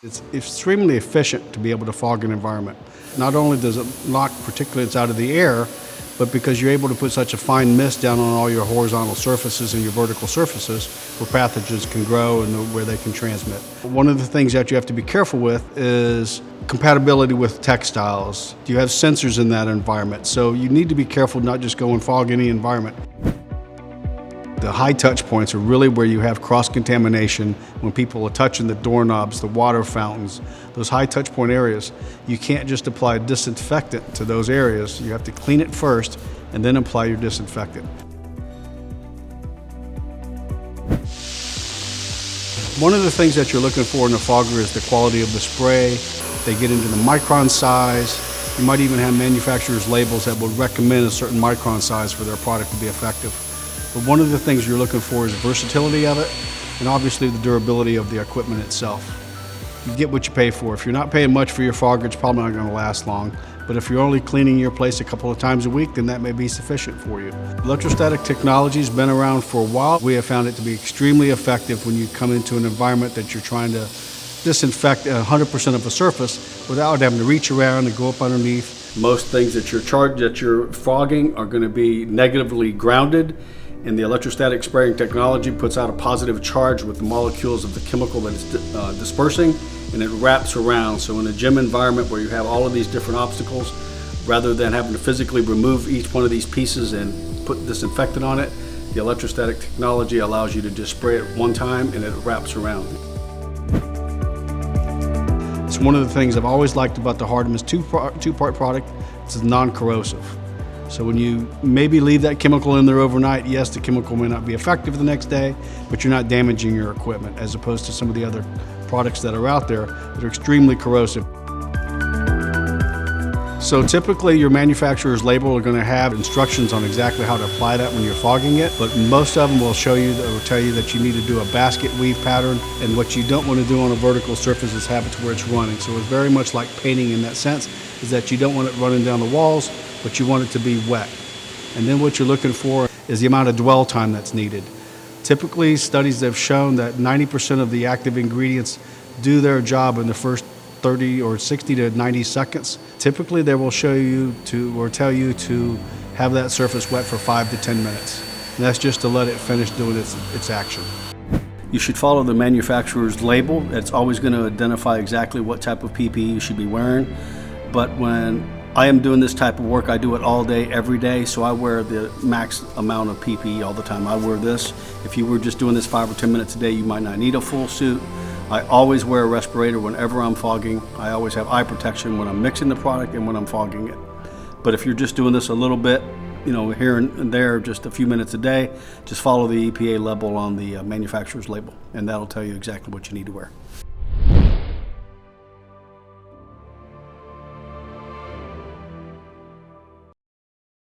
It's extremely efficient to be able to fog an environment. Not only does it knock particulates out of the air, but because you're able to put such a fine mist down on all your horizontal surfaces and your vertical surfaces where pathogens can grow and where they can transmit. One of the things that you have to be careful with is compatibility with textiles. You have sensors in that environment, so you need to be careful not just go and fog any environment. The high touch points are really where you have cross-contamination when people are touching the doorknobs, the water fountains, those high touch point areas. You can't just apply disinfectant to those areas. You have to clean it first and then apply your disinfectant. One of the things that you're looking for in a fogger is the quality of the spray. They get into the micron size. You might even have manufacturers' labels that will recommend a certain micron size for their product to be effective. But one of the things you're looking for is the versatility of it and obviously the durability of the equipment itself. You get what you pay for. If you're not paying much for your fogger, it's probably not going to last long. But if you're only cleaning your place a couple of times a week, then that may be sufficient for you. Electrostatic technology has been around for a while. We have found it to be extremely effective when you come into an environment that you're trying to disinfect 100% of a surface without having to reach around and go up underneath. Most things that you're fogging are going to be negatively grounded. And the electrostatic spraying technology puts out a positive charge with the molecules of the chemical that it's dispersing, and it wraps around. So in a gym environment where you have all of these different obstacles, rather than having to physically remove each one of these pieces and put disinfectant on it, the electrostatic technology allows you to just spray it one time and it wraps around. It's one of the things I've always liked about the Artemis two-part product. It's non-corrosive. So when you maybe leave that chemical in there overnight, yes, the chemical may not be effective the next day, but you're not damaging your equipment as opposed to some of the other products that are out there that are extremely corrosive. So typically your manufacturer's label are going to have instructions on exactly how to apply that when you're fogging it, but most of them will show you or tell you that you need to do a basket weave pattern, and what you don't want to do on a vertical surface is have it to where it's running. So it's very much like painting in that sense, is that you don't want it running down the walls, but you want it to be wet. And then what you're looking for is the amount of dwell time that's needed. Typically, studies have shown that 90% of the active ingredients do their job in the first 30 or 60 to 90 seconds. Typically, they will show you to, or tell you to have that surface wet for 5 to 10 minutes. And that's just to let it finish doing its action. You should follow the manufacturer's label. It's always going to identify exactly what type of PPE you should be wearing. But when I am doing this type of work, I do it all day, every day, so I wear the max amount of PPE all the time. I wear this. If you were just doing this 5 or 10 minutes a day, you might not need a full suit. I always wear a respirator whenever I'm fogging. I always have eye protection when I'm mixing the product and when I'm fogging it. But if you're just doing this a little bit, here and there, just a few minutes a day, just follow the EPA label on the manufacturer's label, and that'll tell you exactly what you need to wear.